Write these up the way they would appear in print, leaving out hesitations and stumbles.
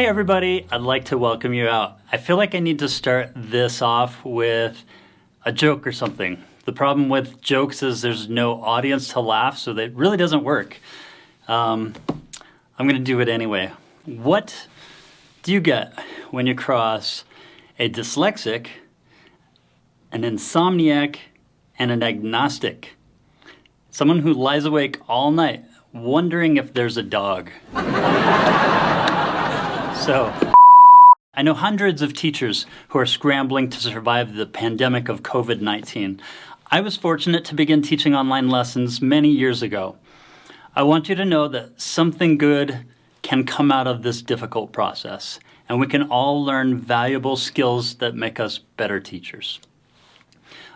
Hey everybody, I'd like to welcome you out. I feel like I need to start this off with a joke or something. The problem with jokes is there's no audience to laugh, so that really doesn't work. I'm going to do it anyway. What do you get when you cross a dyslexic, an insomniac, and an agnostic? Someone who lies awake all night wondering if there's a dog. So, I know hundreds of teachers who are scrambling to survive the pandemic of COVID-19. I was fortunate to begin teaching online lessons many years ago. I want you to know that something good can come out of this difficult process, and we can all learn valuable skills that make us better teachers.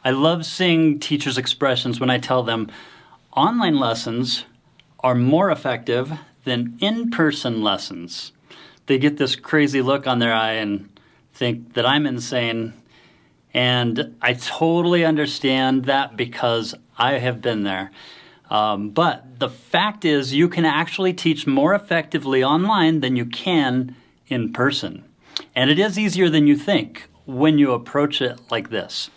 I love seeing teachers' expressions when I tell them online lessons are more effective than in-person lessons. They get this crazy look on their eye and think that I'm insane. And I totally understand that because I have been there. But the fact is you can actually teach more effectively online than you can in person. And it is easier than you think when you approach it like this.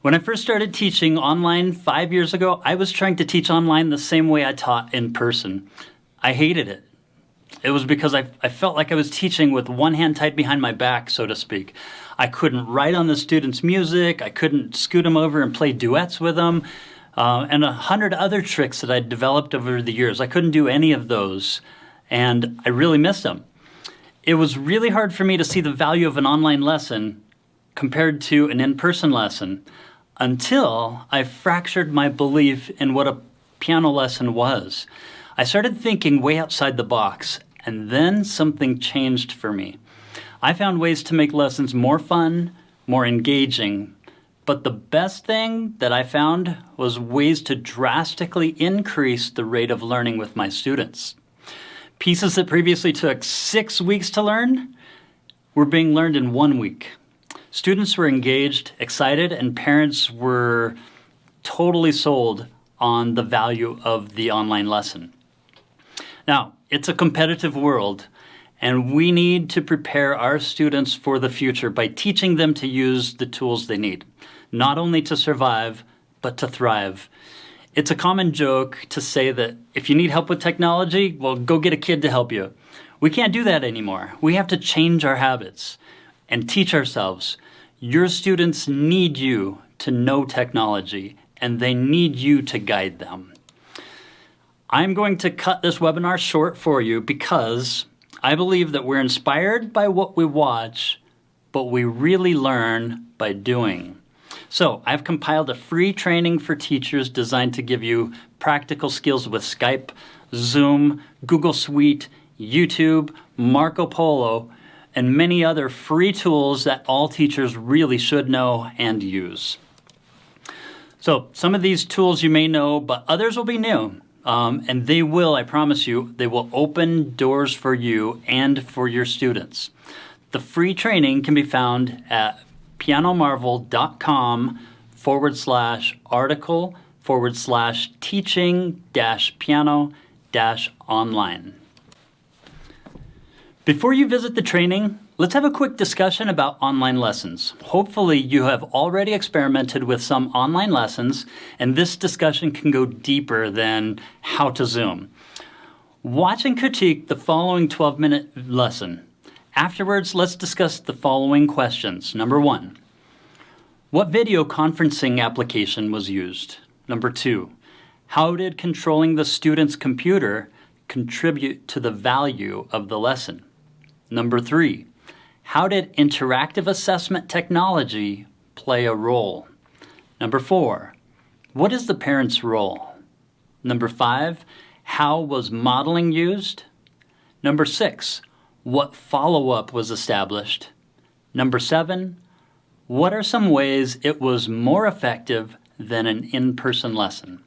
When I first started teaching online 5 years ago, I was trying to teach online the same way I taught in person. I hated it. It was because I felt like I was teaching with one hand tied behind my back, so to speak. I couldn't write on the students' music. I couldn't scoot them over and play duets with them. And 100 other tricks that I'd developed over the years. I couldn't do any of those, and I really missed them. It was really hard for me to see the value of an online lesson compared to an in-person lesson until I fractured my belief in what a piano lesson was. I started thinking way outside the box, and then something changed for me. I found ways to make lessons more fun, more engaging, but the best thing that I found was ways to drastically increase the rate of learning with my students. Pieces that previously took 6 weeks to learn were being learned in 1 week. Students were engaged, excited, and parents were totally sold on the value of the online lesson. Now, it's a competitive world, and we need to prepare our students for the future by teaching them to use the tools they need, not only to survive, but to thrive. It's a common joke to say that if you need help with technology, well, go get a kid to help you. We can't do that anymore. We have to change our habits and teach ourselves. Your students need you to know technology, and they need you to guide them. I'm going to cut this webinar short for you because I believe that we're inspired by what we watch, but we really learn by doing. So I've compiled a free training for teachers designed to give you practical skills with Skype, Zoom, Google Suite, YouTube, Marco Polo, and many other free tools that all teachers really should know and use. So some of these tools you may know, but others will be new. And they will, I promise you, they will open doors for you and for your students. The free training can be found at pianomarvel.com/article/teaching-piano-online. Before you visit the training, let's have a quick discussion about online lessons. Hopefully you have already experimented with some online lessons, and this discussion can go deeper than how to Zoom. Watch and critique the following 12-minute lesson. Afterwards, let's discuss the following questions. Number 1, what video conferencing application was used? Number 2, how did controlling the student's computer contribute to the value of the lesson? Number 3, how did interactive assessment technology play a role? Number 4, what is the parent's role? Number 5, how was modeling used? Number 6, what follow-up was established? Number 7, what are some ways it was more effective than an in-person lesson?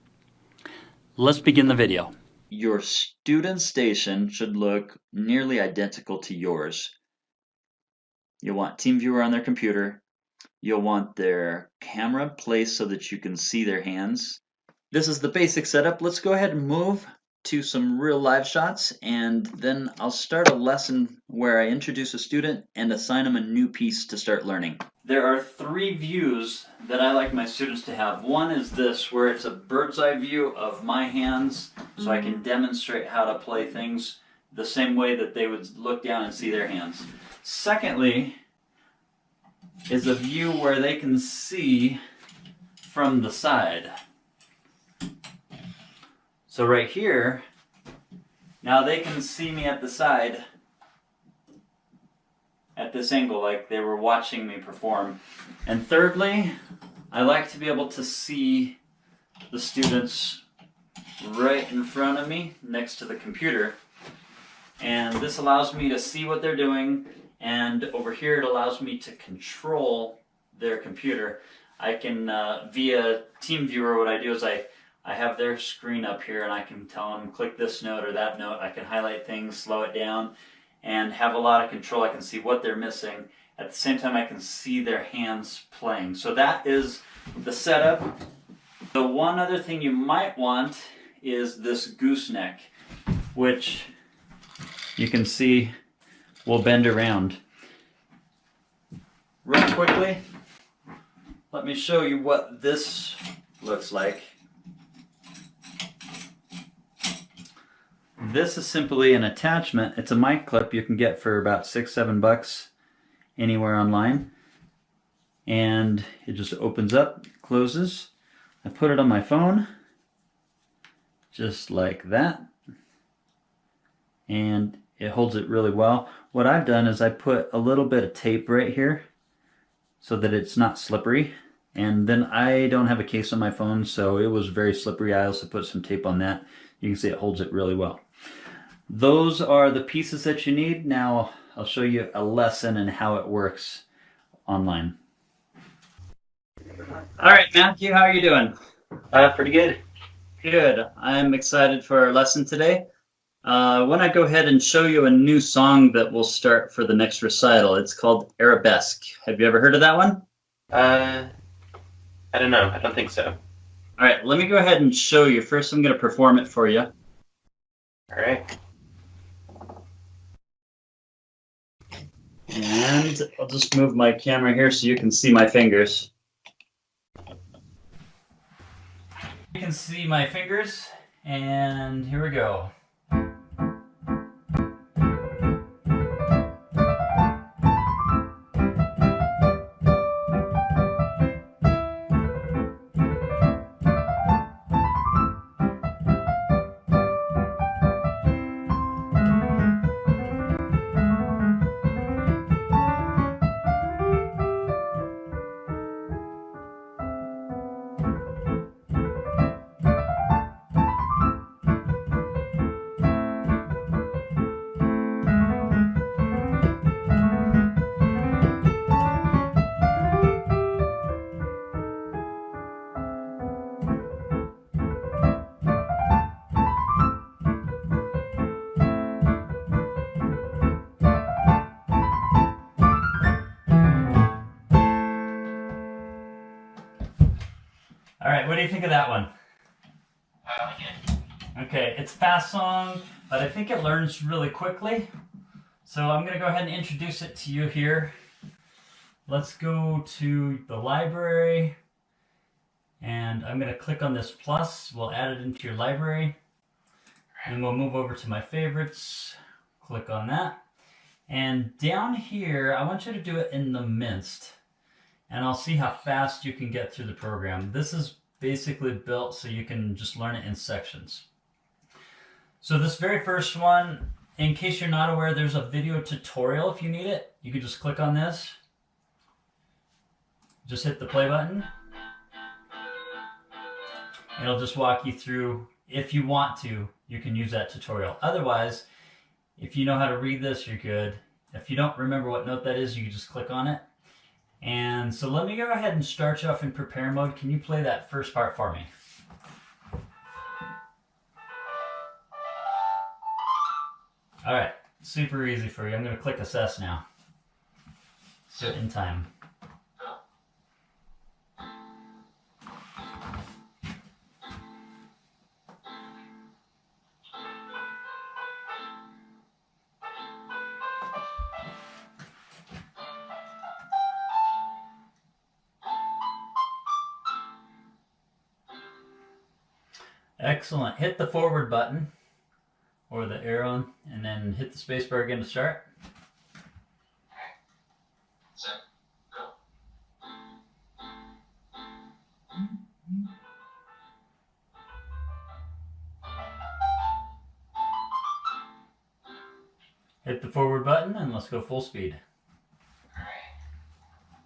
Let's begin the video. Your student station should look nearly identical to yours. You'll want TeamViewer on their computer. You'll want their camera placed so that you can see their hands. This is the basic setup. Let's go ahead and move to some real live shots, and then I'll start a lesson where I introduce a student and assign them a new piece to start learning. There are 3 views that I like my students to have. One is this, where it's a bird's eye view of my hands, so I can demonstrate how to play things the same way that they would look down and see their hands. Secondly, is a view where they can see from the side. So right here, now they can see me at the side at this angle, like they were watching me perform. And thirdly, I like to be able to see the students right in front of me next to the computer. And this allows me to see what they're doing, and over here it allows me to control their computer. I can, via TeamViewer, what I do is I have their screen up here and I can tell them click this note or that note. I can highlight things, slow it down, and have a lot of control. I can see what they're missing. At the same time, I can see their hands playing. So that is the setup. The one other thing you might want is this gooseneck, which you can see will bend around. Real quickly, let me show you what this looks like. This is simply an attachment. It's a mic clip you can get for about $6-7 anywhere online. And it just opens up, closes. I put it on my phone, just like that. And it holds it really well. What I've done is I put a little bit of tape right here so that it's not slippery. And then I don't have a case on my phone, so it was very slippery. I also put some tape on that. You can see it holds it really well. Those are the pieces that you need. Now I'll show you a lesson and how it works online. All right, Matthew, how are you doing? Pretty good. Good. I'm excited for our lesson today. I want to go ahead and show you a new song that we'll start for the next recital. It's called Arabesque. Have you ever heard of that one? I don't know. I don't think so. All right, let me go ahead and show you. First, I'm going to perform it for you. All right. And I'll just move my camera here so you can see my fingers. You can see my fingers, and here we go. All right, what do you think of that one? I like it. Okay, it's a fast song, but I think it learns really quickly. So I'm going to go ahead and introduce it to you here. Let's go to the library, and I'm going to click on this plus. We'll add it into your library, and we'll move over to my favorites. Click on that. And down here, I want you to do it in the minced, and I'll see how fast you can get through the program. This is basically built so you can just learn it in sections. So this very first one, in case you're not aware, there's a video tutorial if you need it. You can just click on this. Just hit the play button. It'll just walk you through. If you want to, you can use that tutorial. Otherwise, if you know how to read this, you're good. If you don't remember what note that is, you can just click on it. And so let me go ahead and start you off in prepare mode. Can you play that first part for me? All right, super easy for you. I'm going to click assess now. Sit in time. Excellent. Hit the forward button or the arrow and then hit the spacebar again to start. Set, go. Hit the forward button and let's go full speed. Alright.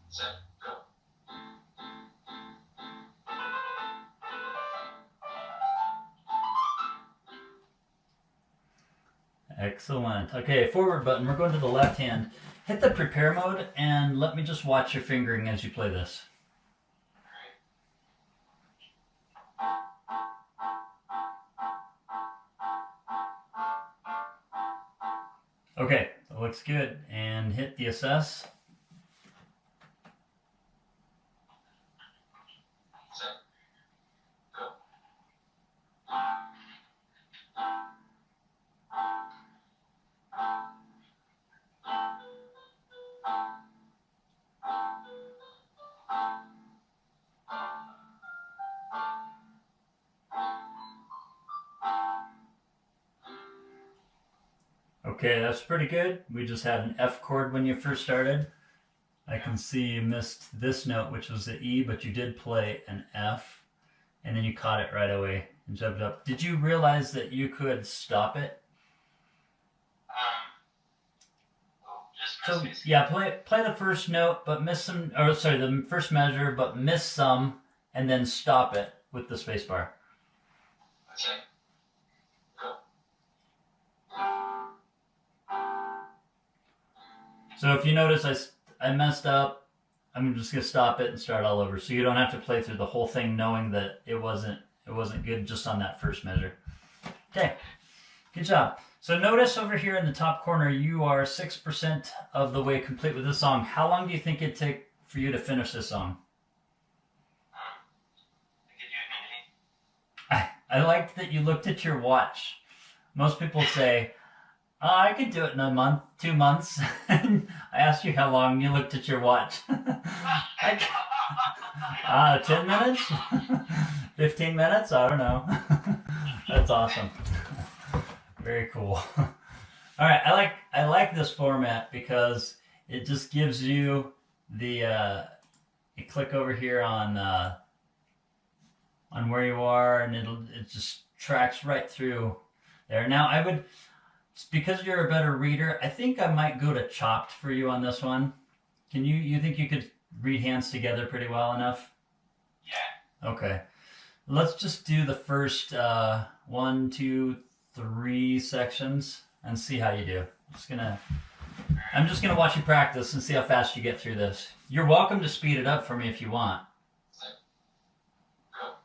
Set, go. Excellent. Okay, forward button. We're going to the left hand. Hit the prepare mode and let me just watch your fingering as you play this. Okay, that looks good. And hit the assess. Set, go. Okay, that's pretty good. We just had an F chord when you first started. I can see you missed this note, which was the E, but you did play an F, and then you caught it right away and jumped up. Did you realize that you could stop it? Just press So space. yeah, play the first note, but miss some, or sorry, the first measure, but miss some, and then stop it with the space bar. Set, go. So if you notice I messed up, I'm just gonna stop it and start all over. So you don't have to play through the whole thing knowing that it wasn't good just on that first measure. Okay, good job. So notice over here in the top corner, you are 6% of the way complete with this song. How long do you think it'd take for you to finish this song? I could do it in a minute. I liked that you looked at your watch. Most people say, oh, I could do it in a month, 2 months. And I asked you how long, you looked at your watch. 10 minutes? 15 minutes? I don't know. That's awesome. Very cool. All right, I like this format because it just gives you the you click over here on where you are, and it just tracks right through there. Now I would, because you're a better reader, I think I might go to chopped for you on this one. Can you think you could read hands together pretty well enough? Yeah. Okay. Let's just do the first 1, 2, 3 sections and see how you do. I'm just gonna watch you practice and see how fast you get through this. You're welcome to speed it up for me if you want. Go.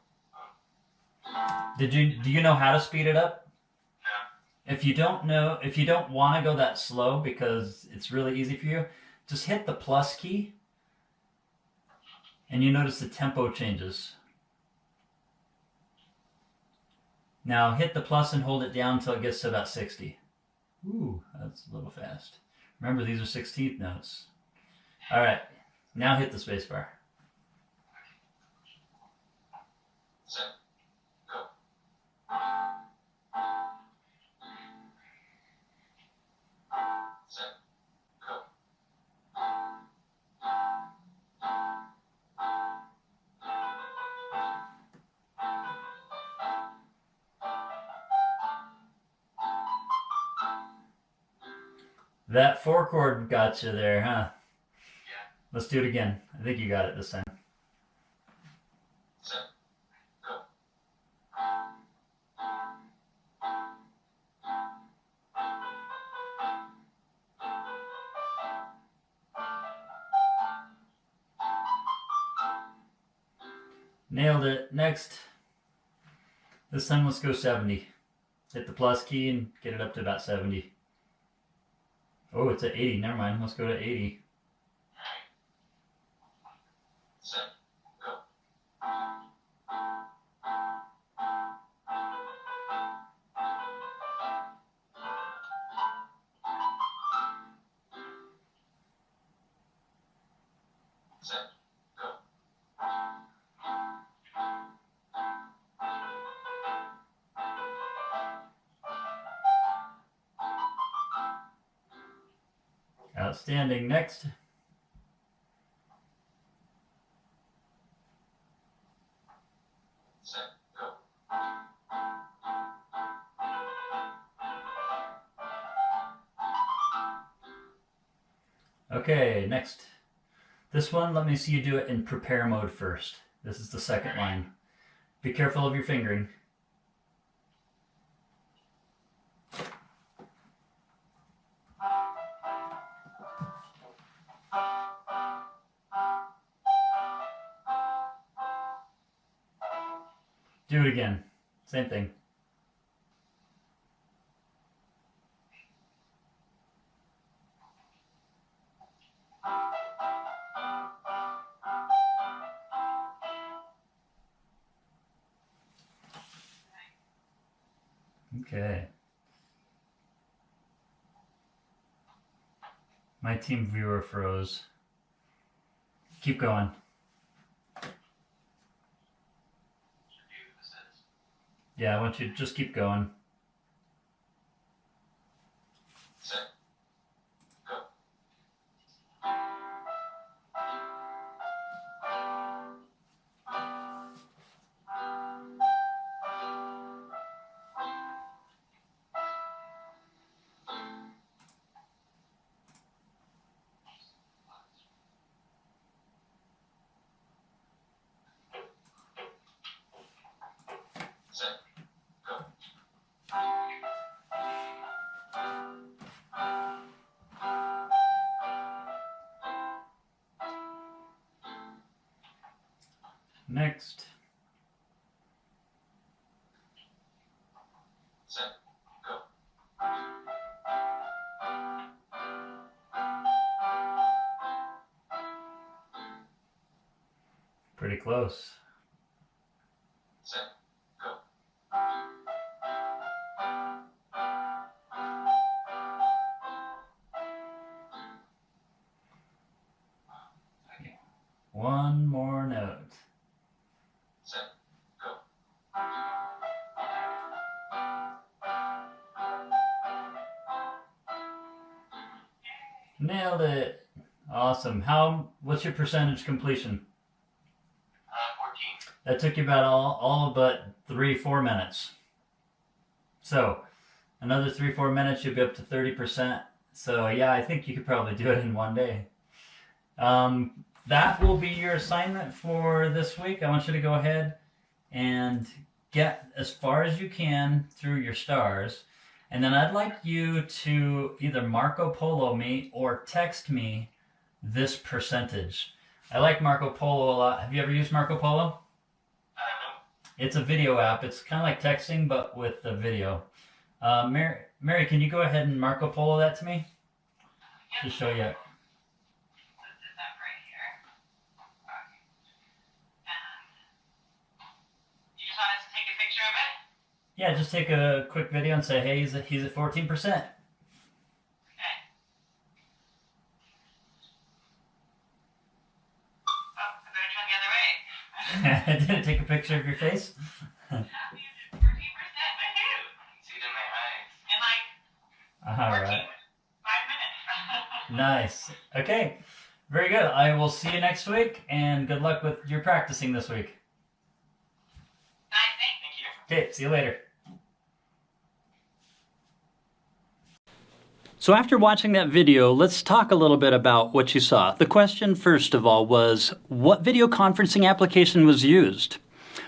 Do you know how to speed it up? No. If you don't want to go that slow because it's really easy for you, just hit the plus key and you notice the tempo changes. Now hit the plus and hold it down until it gets to about 60. Ooh, that's a little fast. Remember, these are 16th notes. All right, now hit the space bar. Set, go. Set, go. That 4 chord got you there, huh? Yeah. Let's do it again. I think you got it this time. Set, go. Nailed it. Next. This time let's go 70. Hit the plus key and get it up to about 70. Oh, it's at 80. Never mind. Let's go to 80. Set, go. Set, go. Outstanding. Next. Set, go. Okay, next. This one, let me see you do it in prepare mode first. This is the second line. Be careful of your fingering. Do it again. Same thing. Okay. My team viewer froze. Keep going. Yeah, I want you to just keep going. Set, go. Set, go. Next. Set, go. Pretty close. Set, go. One more note. Set, go. Nailed it. Awesome. What's your percentage completion? 14. That took you about all but 3-4 minutes. So another 3-4 minutes, you'll be up to 30%. So yeah, I think you could probably do it in one day. That will be your assignment for this week. I want you to go ahead and get as far as you can through your stars. And then I'd like you to either Marco Polo me or text me this percentage. I like Marco Polo a lot. Have you ever used Marco Polo? No. It's a video app. It's kind of like texting, but with the video. Mary, can you go ahead and Marco Polo that to me? Yep. To show you. This is up right here. Okay. And you just want us to take a picture of it? Yeah, just take a quick video and say, hey, he's at 14%. Okay. Oh, I better turn the other way. Did it take a picture of your face? You did 14%, woohoo! See it in my eyes. In like All 14, right. 5 minutes. Nice. Okay. Very good. I will see you next week, and good luck with your practicing this week. Nice, thank you. Okay, see you later. So after watching that video, let's talk a little bit about what you saw. The question, first of all, was what video conferencing application was used?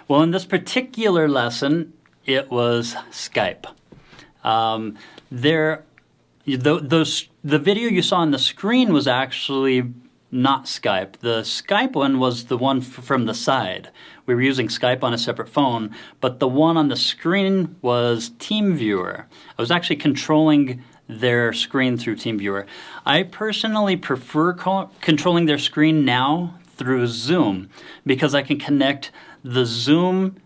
Well, in this particular lesson, it was Skype. The video you saw on the screen was actually not Skype. The Skype one was the one from the side. We were using Skype on a separate phone, but the one on the screen was TeamViewer. I was actually controlling their screen through TeamViewer. I personally prefer controlling their screen now through Zoom because I can connect the Zoom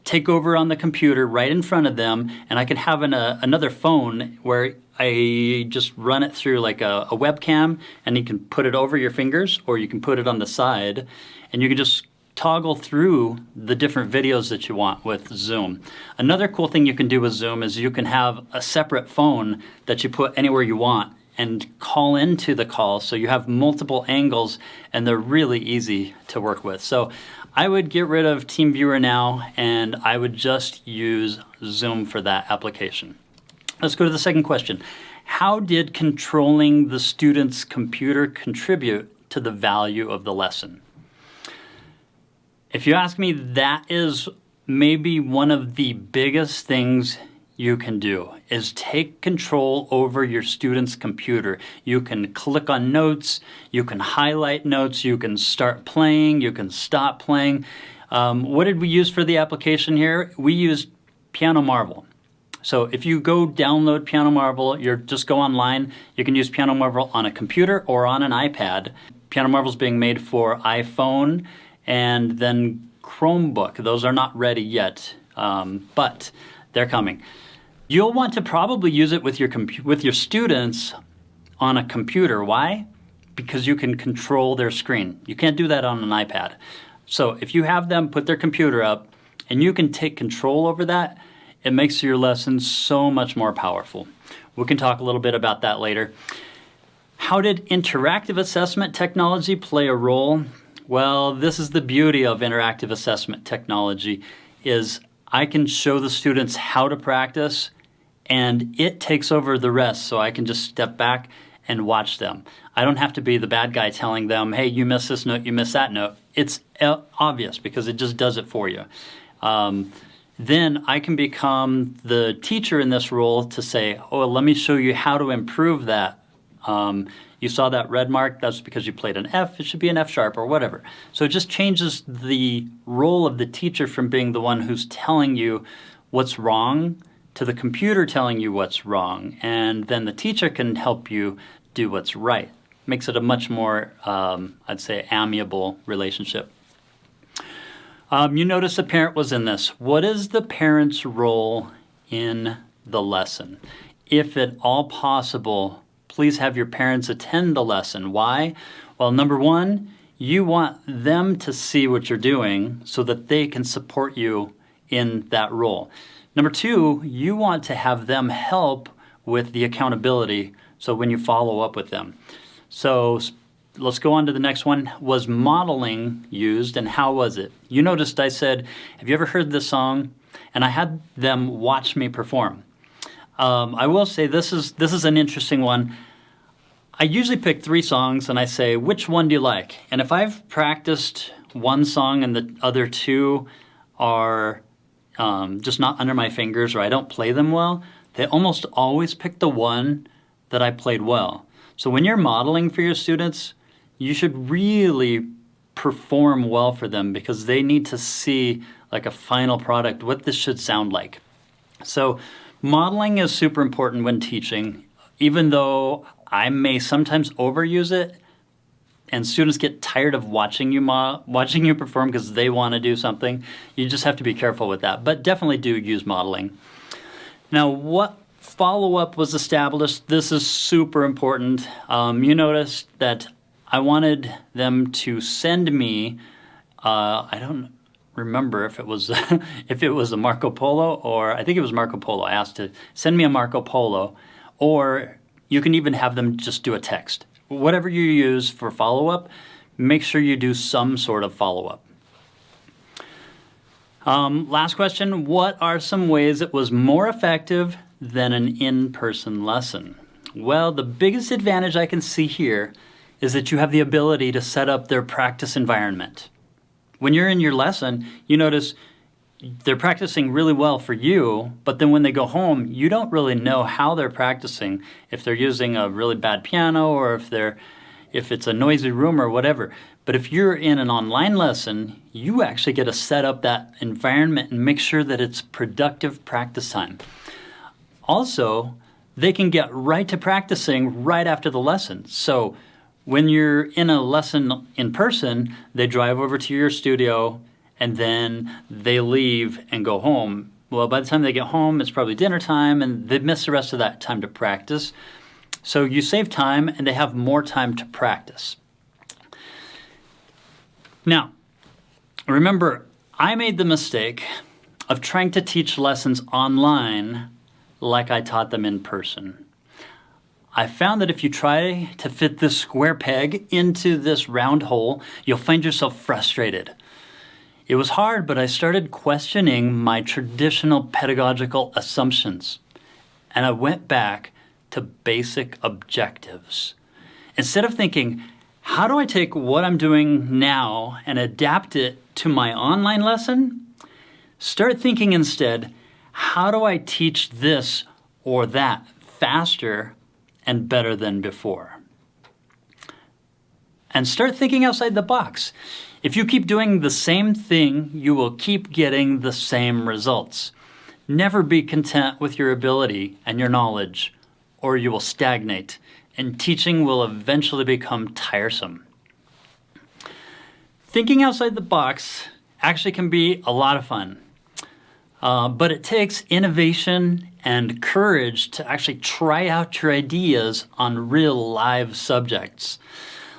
take over on the computer right in front of them, and I can have another phone where I just run it through like a webcam, and you can put it over your fingers or you can put it on the side, and you can just toggle through the different videos that you want with Zoom. Another cool thing you can do with Zoom is you can have a separate phone that you put anywhere you want and call into the call, so you have multiple angles and they're really easy to work with. So I would get rid of TeamViewer now, and I would just use Zoom for that application. Let's go to the second question. How did controlling the student's computer contribute to the value of the lesson? If you ask me, that is maybe one of the biggest things you can do, is take control over your student's computer. You can click on notes, you can highlight notes, you can start playing, you can stop playing. What did we use for the application here? We used Piano Marvel. So if you go download Piano Marvel, just go online, you can use Piano Marvel on a computer or on an iPad. Piano Marvel is being made for iPhone and then Chromebook. Those are not ready yet, but they're coming. You'll want to probably use it with your students on a computer. Why? Because you can control their screen. You can't do that on an iPad. So if you have them put their computer up and you can take control over that, it makes your lesson so much more powerful. We can talk a little bit about that later. How did interactive assessment technology play a role? Well, this is the beauty of interactive assessment technology, is I can show the students how to practice and it takes over the rest, so I can just step back and watch them. I don't have to be the bad guy telling them, hey, you missed this note, you missed that note. It's obvious because it just does it for you. Then I can become the teacher in this role to say, oh, let me show you how to improve that. You saw that red mark, that's because you played an F, it should be an F sharp or whatever. So it just changes the role of the teacher from being the one who's telling you what's wrong to the computer telling you what's wrong, and then the teacher can help you do what's right. Makes it a much more, I'd say, amiable relationship. You notice the parent was in this. What is the parent's role in the lesson? If at all possible, please have your parents attend the lesson. Why? Well, number one, you want them to see what you're doing so that they can support you in that role. Number two, you want to have them help with the accountability, so when you follow up with them. So let's go on to the next one. Was modeling used, and how was it? You noticed I said, have you ever heard this song? And I had them watch me perform. I will say this is an interesting one. I usually pick 3 songs and I say, which one do you like? And if I've practiced one song and the other 2 are just not under my fingers or I don't play them well, they almost always pick the one that I played well. So when you're modeling for your students, you should really perform well for them because they need to see like a final product, what this should sound like. So modeling is super important when teaching, even though I may sometimes overuse it and students get tired of watching you perform because they want to do something. You just have to be careful with that, but definitely do use modeling. Now, what follow-up was established? This is super important. You noticed that I wanted them to send me, I don't remember if it was a Marco Polo, or I think it was Marco Polo. I asked to send me a Marco Polo, or you can even have them just do a text. Whatever you use for follow-up, make sure you do some sort of follow-up. Last question, what are some ways it was more effective than an in-person lesson? Well, the biggest advantage I can see here is that you have the ability to set up their practice environment. When you're in your lesson, you notice they're practicing really well for you, but then when they go home, you don't really know how they're practicing, if they're using a really bad piano or if it's a noisy room or whatever. But if you're in an online lesson, you actually get to set up that environment and make sure that it's productive practice time. Also, they can get right to practicing right after the lesson. So when you're in a lesson in person, they drive over to your studio and then they leave and go home. Well, by the time they get home, it's probably dinner time and they've missed the rest of that time to practice. So you save time and they have more time to practice. Now, remember, I made the mistake of trying to teach lessons online like I taught them in person. I found that if you try to fit this square peg into this round hole, you'll find yourself frustrated. It was hard, but I started questioning my traditional pedagogical assumptions, and I went back to basic objectives. Instead of thinking, how do I take what I'm doing now and adapt it to my online lesson? Start thinking instead, how do I teach this or that faster and better than before? And start thinking outside the box. If you keep doing the same thing, you will keep getting the same results. Never be content with your ability and your knowledge, or you will stagnate, and teaching will eventually become tiresome. Thinking outside the box actually can be a lot of fun, but it takes innovation and courage to actually try out your ideas on real live subjects.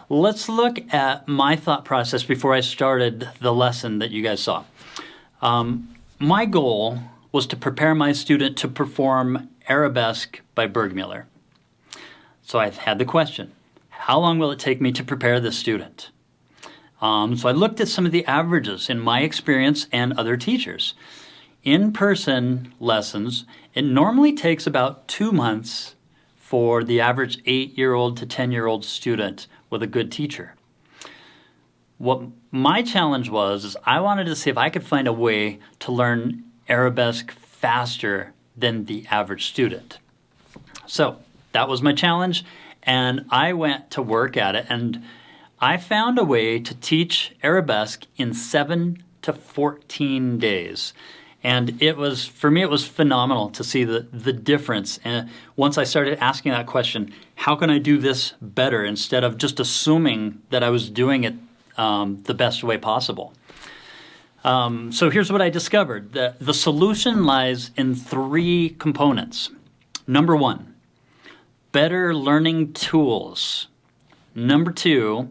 Let's look at my thought process before I started the lesson that you guys saw. My goal was to prepare my student to perform Arabesque by Bergmüller. So I had the question, how long will it take me to prepare this student? So I looked at some of the averages in my experience and other teachers. In-person lessons, it normally takes about 2 months for the average 8-year-old to 10-year-old student with a good teacher. What my challenge was is I wanted to see if I could find a way to learn Arabesque faster than the average student. So that was my challenge, and I went to work at it, and I found a way to teach Arabesque in 7 to 14 days. And for me, it was phenomenal to see the difference. And once I started asking that question, how can I do this better, instead of just assuming that I was doing it the best way possible. So here's what I discovered. The solution lies in 3 components. Number 1, better learning tools. Number 2,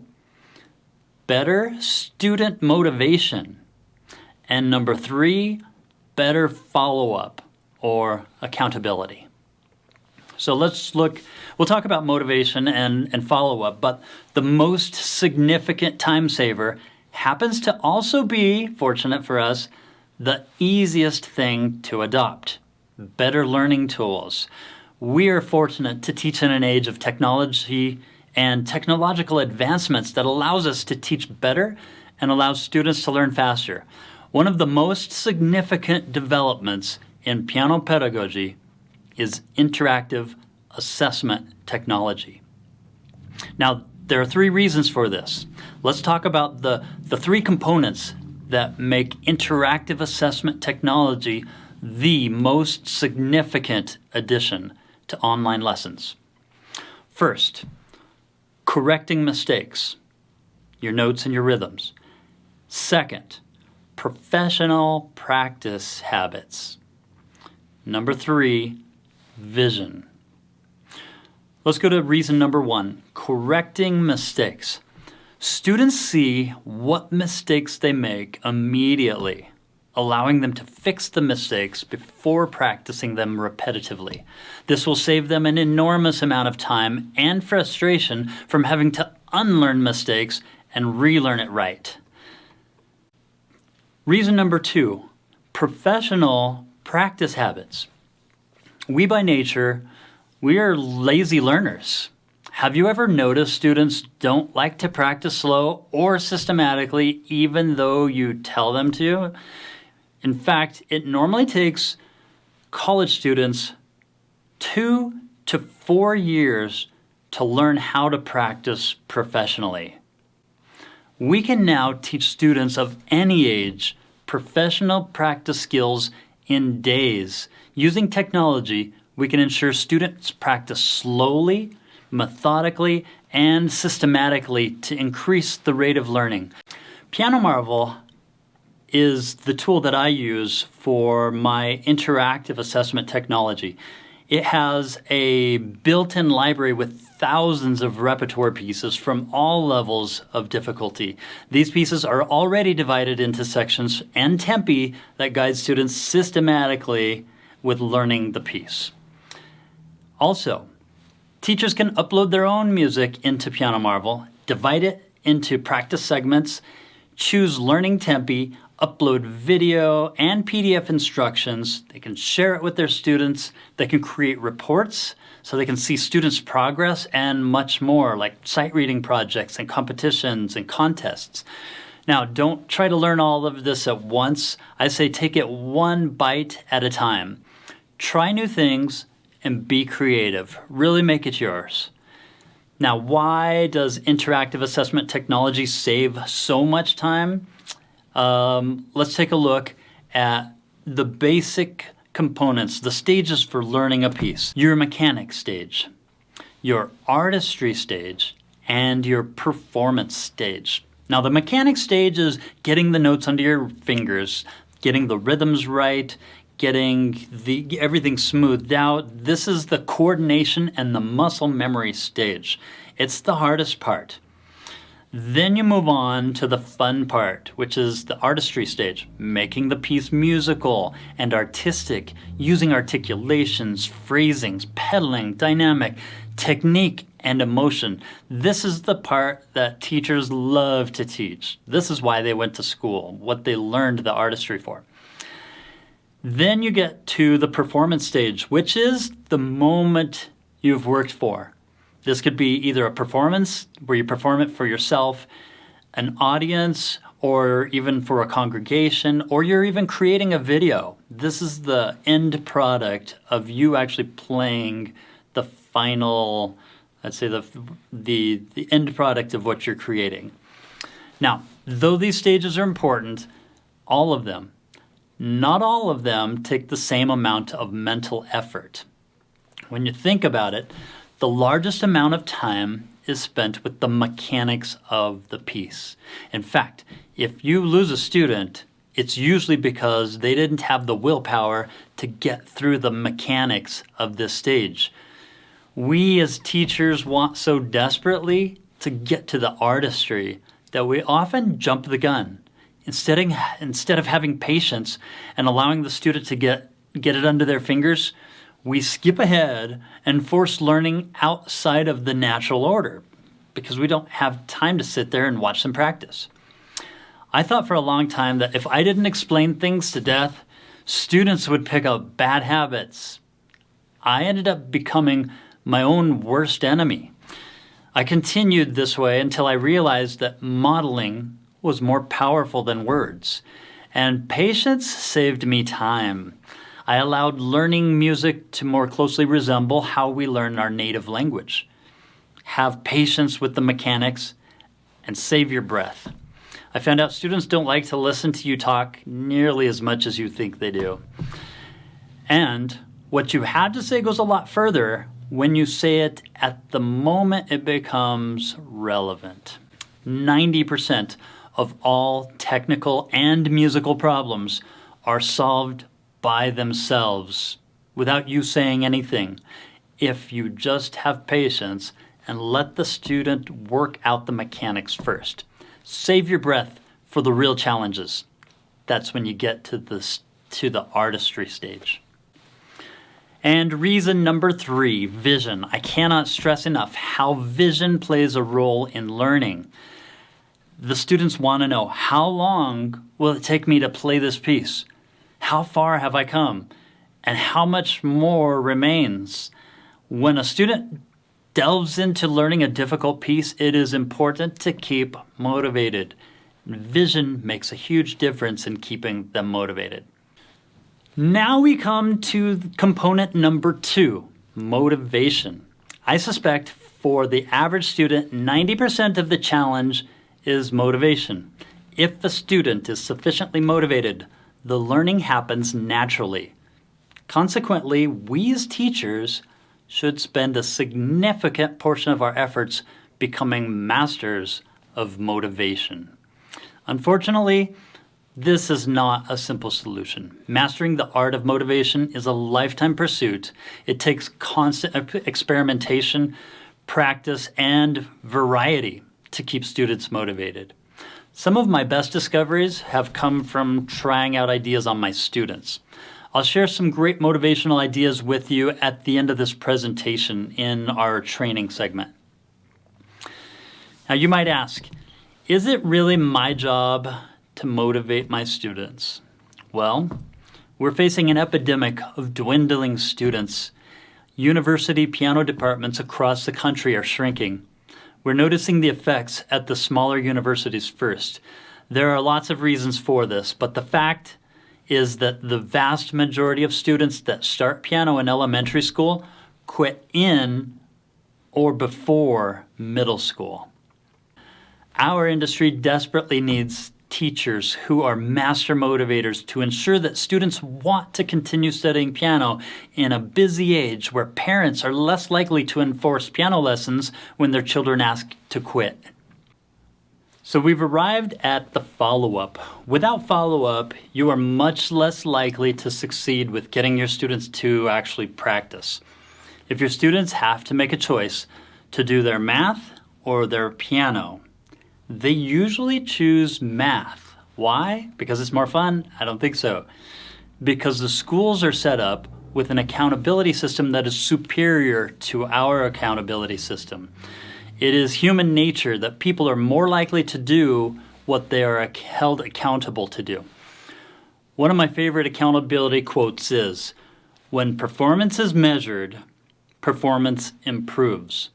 better student motivation. And number 3, better follow-up or accountability. So we'll talk about motivation and follow-up, but the most significant time saver happens to also be, fortunate for us, the easiest thing to adopt. Better learning tools. We are fortunate to teach in an age of technology and technological advancements that allows us to teach better and allows students to learn faster. One of the most significant developments in piano pedagogy is interactive assessment technology. Now, there are 3 reasons for this. Let's talk about the 3 components that make interactive assessment technology the most significant addition to online lessons. First, correcting mistakes, your notes and your rhythms. Second, professional practice habits. Number 3, vision. Let's go to reason number 1, correcting mistakes. Students see what mistakes they make immediately, allowing them to fix the mistakes before practicing them repetitively. This will save them an enormous amount of time and frustration from having to unlearn mistakes and relearn it right. Reason number 2, professional practice habits. We by nature, we are lazy learners. Have you ever noticed students don't like to practice slow or systematically even though you tell them to? In fact, it normally takes college students 2 to 4 years to learn how to practice professionally. We can now teach students of any age professional practice skills in days. Using technology, we can ensure students practice slowly, methodically, and systematically to increase the rate of learning. Piano Marvel is the tool that I use for my interactive assessment technology. It has a built-in library with thousands of repertoire pieces from all levels of difficulty. These pieces are already divided into sections and tempi that guide students systematically with learning the piece. Also, Teachers can upload their own music into Piano Marvel, divide it into practice segments, choose learning tempi, upload video and PDF instructions. They can share it with their students. They can create reports so they can see students' progress and much more, like sight reading projects and competitions and contests. Now, don't try to learn all of this at once. I say take it one bite at a time. Try new things and be creative. Really make it yours. Now, why does interactive assessment technology save so much time? Let's take a look at the basic components, the stages for learning a piece. Your mechanics stage, your artistry stage, and your performance stage. Now, the mechanics stage is getting the notes under your fingers, getting the rhythms right, getting everything smoothed out. This is the coordination and the muscle memory stage. It's the hardest part. Then you move on to the fun part, which is the artistry stage, making the piece musical and artistic, using articulations, phrasings, pedaling, dynamic, technique, and emotion. This is the part that teachers love to teach. This is why they went to school, what they learned the artistry for. Then you get to the performance stage, which is the moment you've worked for. This could be either a performance where you perform it for yourself, an audience, or even for a congregation, or you're even creating a video. This is the end product of you actually playing the final, let's say the end product of what you're creating. Now, though these stages are important, all of them, not all of them take the same amount of mental effort. When you think about it, the largest amount of time is spent with the mechanics of the piece. In fact, if you lose a student, it's usually because they didn't have the willpower to get through the mechanics of this stage. We as teachers want so desperately to get to the artistry that we often jump the gun. Instead of having patience and allowing the student to get it under their fingers, we skip ahead and force learning outside of the natural order because we don't have time to sit there and watch them practice. I thought for a long time that if I didn't explain things to death, students would pick up bad habits. I ended up becoming my own worst enemy. I continued this way until I realized that modeling was more powerful than words, and patience saved me time. I allowed learning music to more closely resemble how we learn our native language. Have patience with the mechanics and save your breath. I found out students don't like to listen to you talk nearly as much as you think they do. And what you had to say goes a lot further when you say it at the moment it becomes relevant. 90% of all technical and musical problems are solved by themselves without you saying anything if you just have patience and let the student work out the mechanics first. Save your breath for the real challenges. That's when you get to the artistry stage. And reason number 3, vision. I cannot stress enough how vision plays a role in learning. The students want to know, how long will it take me to play this piece? How far have I come? And how much more remains? When a student delves into learning a difficult piece, it is important to keep motivated. Vision makes a huge difference in keeping them motivated. Now we come to component number 2, motivation. I suspect for the average student, 90% of the challenge is motivation. If the student is sufficiently motivated, the learning happens naturally. Consequently, we as teachers should spend a significant portion of our efforts becoming masters of motivation. Unfortunately, this is not a simple solution. Mastering the art of motivation is a lifetime pursuit. It takes constant experimentation, practice, and variety to keep students motivated. Some of my best discoveries have come from trying out ideas on my students. I'll share some great motivational ideas with you at the end of this presentation in our training segment. Now you might ask, is it really my job to motivate my students? Well, we're facing an epidemic of dwindling students. University piano departments across the country are shrinking. We're noticing the effects at the smaller universities first. There are lots of reasons for this, but the fact is that the vast majority of students that start piano in elementary school quit in or before middle school. Our industry desperately needs teachers who are master motivators to ensure that students want to continue studying piano in a busy age where parents are less likely to enforce piano lessons when their children ask to quit. So we've arrived at the follow-up. Without follow-up, you are much less likely to succeed with getting your students to actually practice. If your students have to make a choice to do their math or their piano, they usually choose math. Why? Because it's more fun? I don't think so. Because the schools are set up with an accountability system that is superior to our accountability system. It is human nature that people are more likely to do what they are held accountable to do. One of my favorite accountability quotes is, "When performance is measured, performance improves."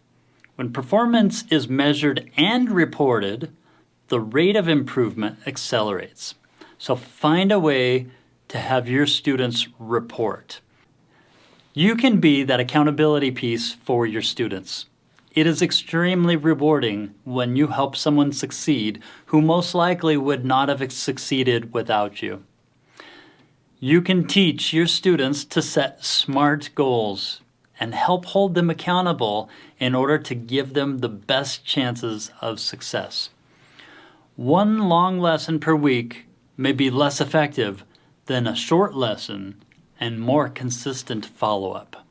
When performance is measured and reported, the rate of improvement accelerates. So find a way to have your students report. You can be that accountability piece for your students. It is extremely rewarding when you help someone succeed who most likely would not have succeeded without you. You can teach your students to set SMART goals and help hold them accountable in order to give them the best chances of success. One long lesson per week may be less effective than a short lesson and more consistent follow-up.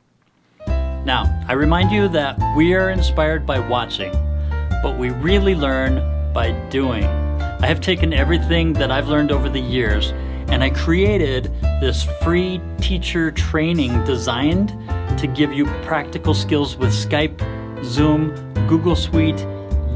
Now, I remind you that we are inspired by watching, but we really learn by doing. I have taken everything that I've learned over the years and I created this free teacher training designed to give you practical skills with Skype, Zoom, Google Suite,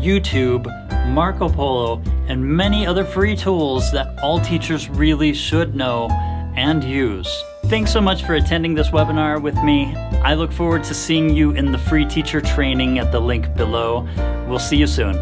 YouTube, Marco Polo, and many other free tools that all teachers really should know and use. Thanks so much for attending this webinar with me. I look forward to seeing you in the free teacher training at the link below. We'll see you soon.